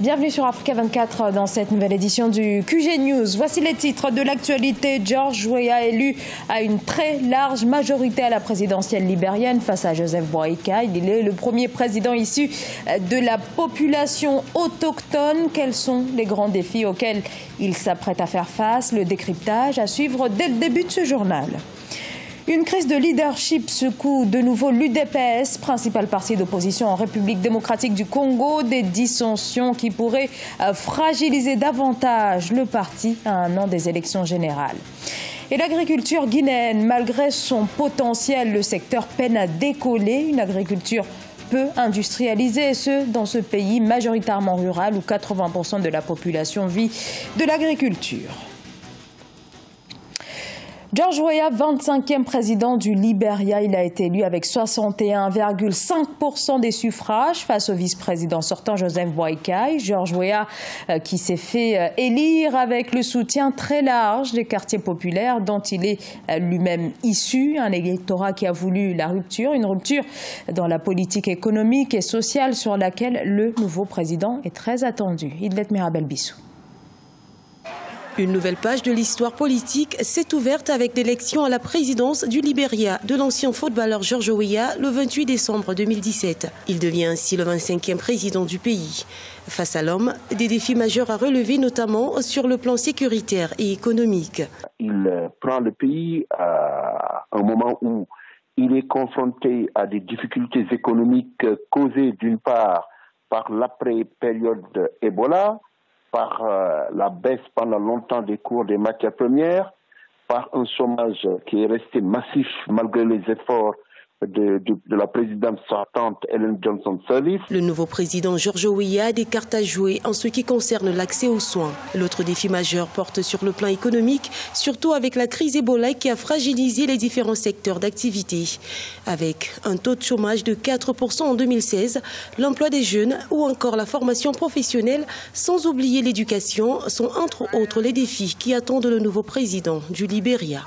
Bienvenue sur Africa 24 dans cette nouvelle édition du QG News. Voici les titres de l'actualité. George Weah élu à une très large majorité à la présidentielle libérienne face à Joseph Boakai. Il est le premier président issu de la population autochtone. Quels sont les grands défis auxquels il s'apprête à faire face? Le décryptage à suivre dès le début de ce journal. Une crise de leadership secoue de nouveau l'UDPS, principal parti d'opposition en République démocratique du Congo, des dissensions qui pourraient fragiliser davantage le parti à un an des élections générales. Et l'agriculture guinéenne, malgré son potentiel, le secteur peine à décoller, une agriculture peu industrialisée, et ce, dans ce pays majoritairement rural où 80% de la population vit de l'agriculture. George Weah, 25e président du Libéria, il a été élu avec 61,5% des suffrages face au vice-président sortant Joseph Boakai. George Weah qui s'est fait élire avec le soutien très large des quartiers populaires dont il est lui-même issu. Un électorat qui a voulu la rupture, une rupture dans la politique économique et sociale sur laquelle le nouveau président est très attendu. Idlet Mirabel Bissou. Une nouvelle page de l'histoire politique s'est ouverte avec l'élection à la présidence du Libéria de l'ancien footballeur George Weah le 28 décembre 2017. Il devient ainsi le 25e président du pays. Face à l'homme, des défis majeurs à relever, notamment sur le plan sécuritaire et économique. Il prend le pays à un moment où il est confronté à des difficultés économiques causées d'une part par l'après-période Ebola, par la baisse pendant longtemps des cours des matières premières, par un chômage qui est resté massif malgré les efforts de la présidente sortante Ellen Johnson Sirleaf. Le nouveau président George Weah a des cartes à jouer en ce qui concerne l'accès aux soins. L'autre défi majeur porte sur le plan économique, surtout avec la crise Ebola qui a fragilisé les différents secteurs d'activité. Avec un taux de chômage de 4% en 2016, l'emploi des jeunes ou encore la formation professionnelle, sans oublier l'éducation, sont entre autres les défis qui attendent le nouveau président du Libéria.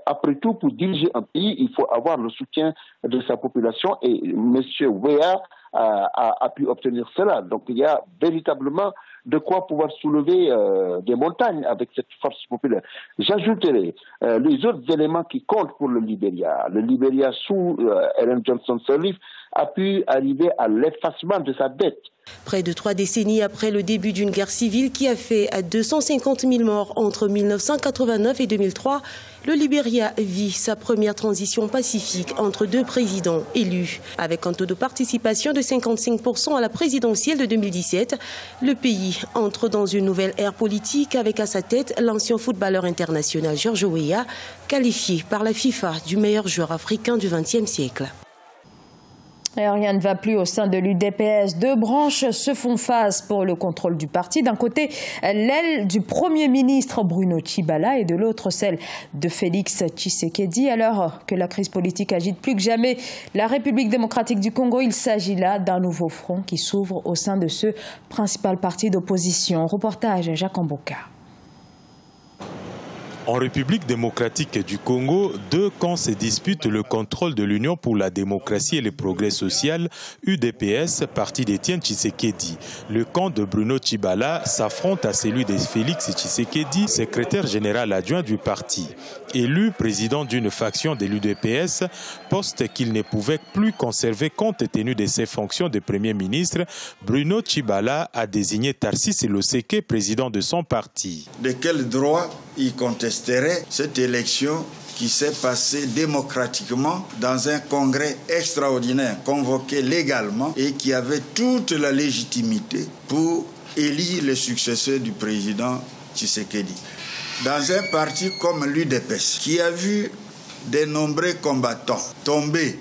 Après tout, pour diriger un pays, il faut avoir le soutien de sa population et M. Weah a pu obtenir cela. Donc il y a véritablement de quoi pouvoir soulever des montagnes avec cette force populaire. J'ajouterai les autres éléments qui comptent pour le Libéria. Le Libéria sous Ellen Johnson Sirleaf a pu arriver à l'effacement de sa dette. Près de 3 décennies après le début d'une guerre civile qui a fait 250 000 morts entre 1989 et 2003, le Libéria vit sa première transition pacifique entre deux présidents élus. Avec un taux de participation de 55% à la présidentielle de 2017, le pays entre dans une nouvelle ère politique avec à sa tête l'ancien footballeur international George Weah, qualifié par la FIFA du meilleur joueur africain du XXe siècle. Et rien ne va plus au sein de l'UDPS. Deux branches se font face pour le contrôle du parti. D'un côté, l'aile du Premier ministre Bruno Tshibala et de l'autre celle de Félix Tshisekedi. Alors que la crise politique agite plus que jamais la République démocratique du Congo, il s'agit là d'un nouveau front qui s'ouvre au sein de ce principal parti d'opposition. Reportage Jacques Amboka. En République démocratique du Congo, deux camps se disputent le contrôle de l'Union pour la démocratie et le progrès social, UDPS, parti d'Étienne Tshisekedi. Le camp de Bruno Tshibala s'affronte à celui de Félix Tshisekedi, secrétaire général adjoint du parti. Élu président d'une faction de l'UDPS, poste qu'il ne pouvait plus conserver compte tenu de ses fonctions de Premier ministre, Bruno Tshibala a désigné Tarcisse Loseke président de son parti. De quel droit il contesterait cette élection qui s'est passée démocratiquement dans un congrès extraordinaire convoqué légalement et qui avait toute la légitimité pour élire le successeur du président Tshisekedi. Dans un parti comme l'UDPS, qui a vu de nombreux combattants tomber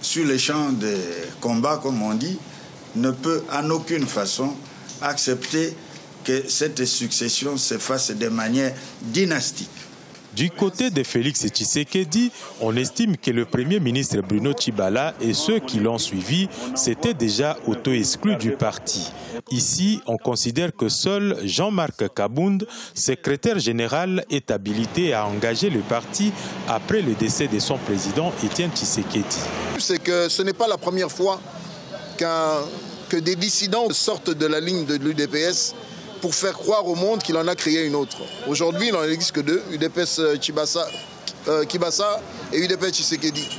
sur les champs de combat, comme on dit, ne peut en aucune façon accepter que cette succession se fasse de manière dynastique. Du côté de Félix Tshisekedi, on estime que le Premier ministre Bruno Tshibala et ceux qui l'ont suivi s'étaient déjà auto-exclus du parti. Ici, on considère que seul Jean-Marc Kabound, secrétaire général, est habilité à engager le parti après le décès de son président Étienne Tshisekedi. C'est que ce n'est pas la première fois qu'un que des dissidents sortent de la ligne de l'UDPS pour faire croire au monde qu'il en a créé une autre. Aujourd'hui, il n'en existe que deux, UDPS Kibasa et UDPS Tshisekedi.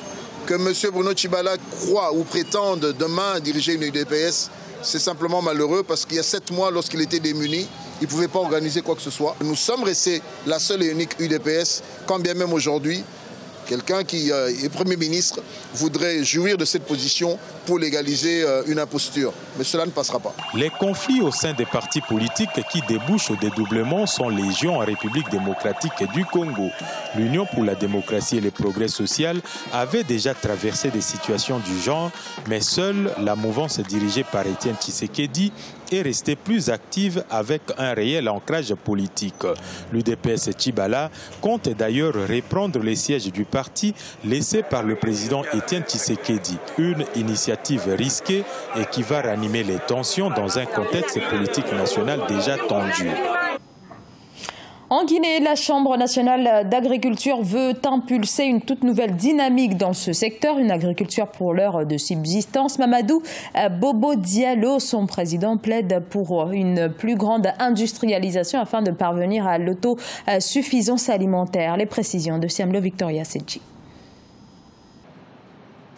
Que M. Bruno Tshibala croit ou prétende demain diriger une UDPS, c'est simplement malheureux parce qu'il y a 7 mois, lorsqu'il était démuni, il ne pouvait pas organiser quoi que ce soit. Nous sommes restés la seule et unique UDPS, quand bien même aujourd'hui, quelqu'un qui est Premier ministre voudrait jouir de cette position pour légaliser une imposture. Mais cela ne passera pas. Les conflits au sein des partis politiques qui débouchent au dédoublement sont légion en République démocratique du Congo. L'Union pour la démocratie et le progrès social avait déjà traversé des situations du genre, mais seule la mouvance dirigée par Étienne Tshisekedi est restée plus active avec un réel ancrage politique. L'UDPS Tshibala compte d'ailleurs reprendre les sièges du parti laissé par le président Étienne Tshisekedi. Une initiative risquée et qui va ranimer les tensions dans un contexte politique national déjà tendu. En Guinée, la Chambre nationale d'agriculture veut impulser une toute nouvelle dynamique dans ce secteur, une agriculture pour l'heure de subsistance. Mamadou Bobo Diallo, son président, plaide pour une plus grande industrialisation afin de parvenir à l'autosuffisance alimentaire. Les précisions de Siamlo Victoria Sedji.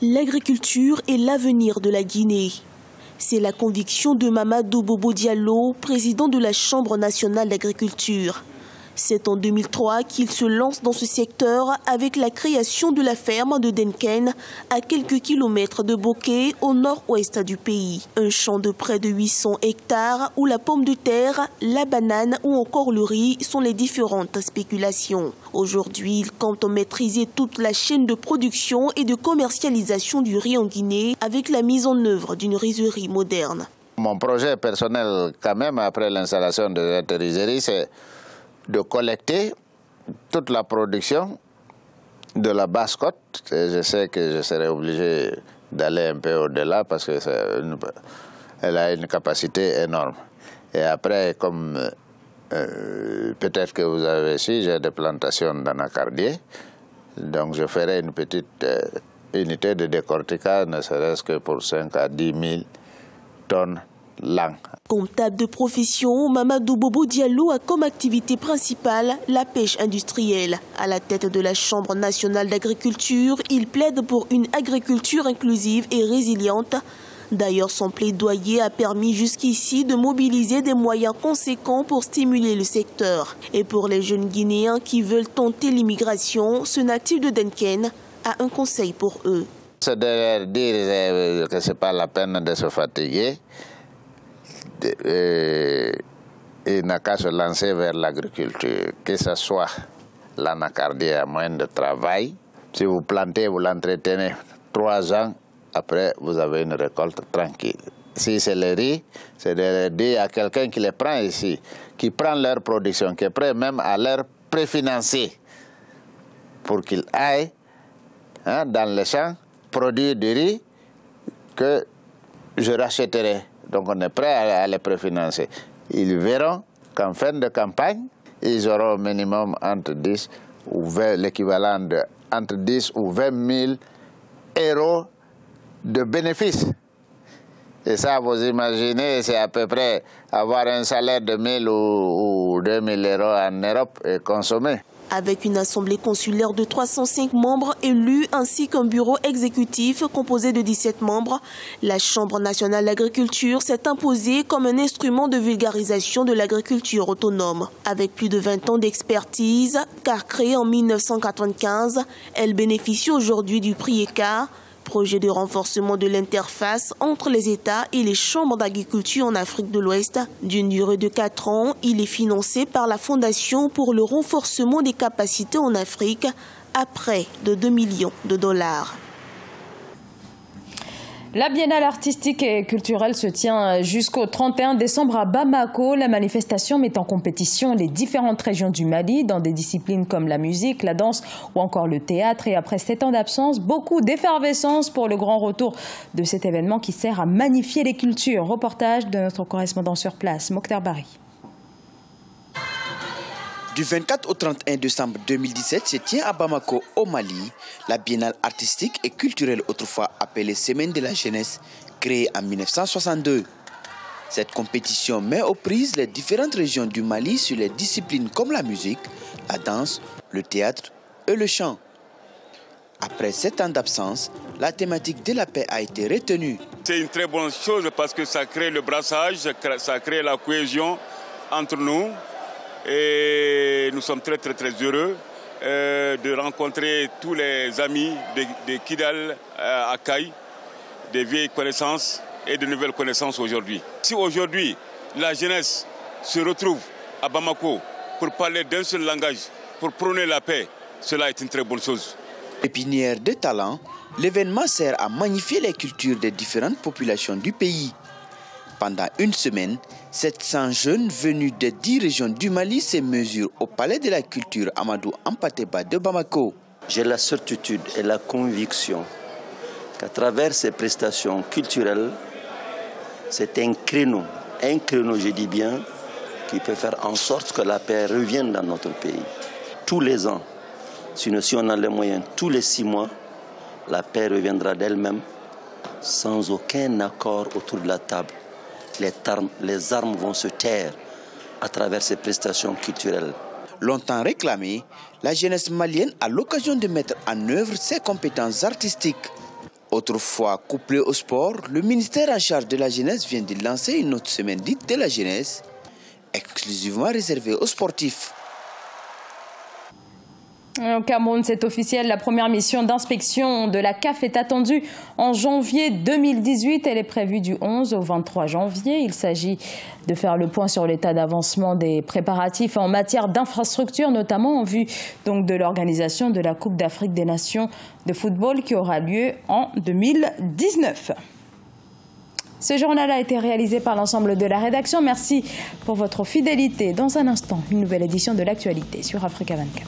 L'agriculture est l'avenir de la Guinée. C'est la conviction de Mamadou Bobo Diallo, président de la Chambre nationale d'agriculture. C'est en 2003 qu'il se lance dans ce secteur avec la création de la ferme de Denken à quelques kilomètres de Boké au nord-ouest du pays. Un champ de près de 800 hectares où la pomme de terre, la banane ou encore le riz sont les différentes spéculations. Aujourd'hui, il compte maîtriser toute la chaîne de production et de commercialisation du riz en Guinée avec la mise en œuvre d'une rizerie moderne. Mon projet personnel, quand même, après l'installation de cette rizerie, c'est de collecter toute la production de la Basse-Côte. Je sais que je serai obligé d'aller un peu au-delà parce qu'elle a une capacité énorme. Et après, comme peut-être que vous avez su, j'ai des plantations d'anacardier. Donc je ferai une petite unité de décortiquage, ne serait-ce que pour 5 à 10 000 tonnes l'an. Comptable de profession, Mamadou Bobo Diallo a comme activité principale la pêche industrielle. À la tête de la Chambre nationale d'agriculture, il plaide pour une agriculture inclusive et résiliente. D'ailleurs, son plaidoyer a permis jusqu'ici de mobiliser des moyens conséquents pour stimuler le secteur. Et pour les jeunes Guinéens qui veulent tenter l'immigration, ce natif de Denken a un conseil pour eux. C'est de dire que ce n'est pas la peine de se fatiguer. Il n'a qu'à se lancer vers l'agriculture, que ce soit l'anacardier à moins de travail. Si vous plantez, vous l'entretenez 3 ans, après vous avez une récolte tranquille. Si c'est le riz, c'est de dire à quelqu'un qui les prend ici, qui prend leur production, qui est prêt même à leur préfinancer pour qu'ils aillent dans les champs produire du riz que je rachèterai. Donc on est prêt à les préfinancer. Ils verront qu'en fin de campagne, ils auront au minimum entre 10 ou 20, l'équivalent de entre 10 ou 20 000 euros de bénéfices. Et ça, vous imaginez, c'est à peu près avoir un salaire de 1 000 ou 2 000 euros en Europe et consommer. Avec une assemblée consulaire de 305 membres élus ainsi qu'un bureau exécutif composé de 17 membres, la Chambre nationale d'agriculture s'est imposée comme un instrument de vulgarisation de l'agriculture autonome. Avec plus de 20 ans d'expertise, car créée en 1995, elle bénéficie aujourd'hui du prix ECA, projet de renforcement de l'interface entre les États et les chambres d'agriculture en Afrique de l'Ouest. D'une durée de 4 ans, il est financé par la Fondation pour le renforcement des capacités en Afrique à près de 2 millions de dollars. La Biennale artistique et culturelle se tient jusqu'au 31 décembre à Bamako. La manifestation met en compétition les différentes régions du Mali dans des disciplines comme la musique, la danse ou encore le théâtre. Et après 7 ans d'absence, beaucoup d'effervescence pour le grand retour de cet événement qui sert à magnifier les cultures. Reportage de notre correspondant sur place, Mokhtar Bari. Du 24 au 31 décembre 2017 se tient à Bamako, au Mali, la Biennale artistique et culturelle, autrefois appelée Semaine de la jeunesse, créée en 1962. Cette compétition met aux prises les différentes régions du Mali sur les disciplines comme la musique, la danse, le théâtre et le chant. Après 7 ans d'absence, la thématique de la paix a été retenue. C'est une très bonne chose parce que ça crée le brassage, ça crée la cohésion entre nous. Et nous sommes très heureux de rencontrer tous les amis de Kidal à Caille, des vieilles connaissances et de nouvelles connaissances aujourd'hui. Si aujourd'hui la jeunesse se retrouve à Bamako pour parler d'un seul langage, pour prôner la paix, cela est une très bonne chose. Pépinière de talent, l'événement sert à magnifier les cultures des différentes populations du pays. Pendant une semaine, 700 jeunes venus des 10 régions du Mali se mesurent au Palais de la Culture Amadou Hampâté-Bâ de Bamako. J'ai la certitude et la conviction qu'à travers ces prestations culturelles, c'est un créneau je dis bien, qui peut faire en sorte que la paix revienne dans notre pays. Tous les ans, si on a les moyens, tous les 6 mois, la paix reviendra d'elle-même sans aucun accord autour de la table. Les armes vont se taire à travers ces prestations culturelles. Longtemps réclamée, la jeunesse malienne a l'occasion de mettre en œuvre ses compétences artistiques. Autrefois couplé au sport, le ministère en charge de la jeunesse vient de lancer une autre semaine dite de la jeunesse, exclusivement réservée aux sportifs. Au Cameroun, c'est officiel, la première mission d'inspection de la CAF est attendue en janvier 2018. Elle est prévue du 11 au 23 janvier. Il s'agit de faire le point sur l'état d'avancement des préparatifs en matière d'infrastructure, notamment en vue donc de l'organisation de la Coupe d'Afrique des Nations de football qui aura lieu en 2019. Ce journal a été réalisé par l'ensemble de la rédaction. Merci pour votre fidélité. Dans un instant, une nouvelle édition de l'actualité sur Africa 24.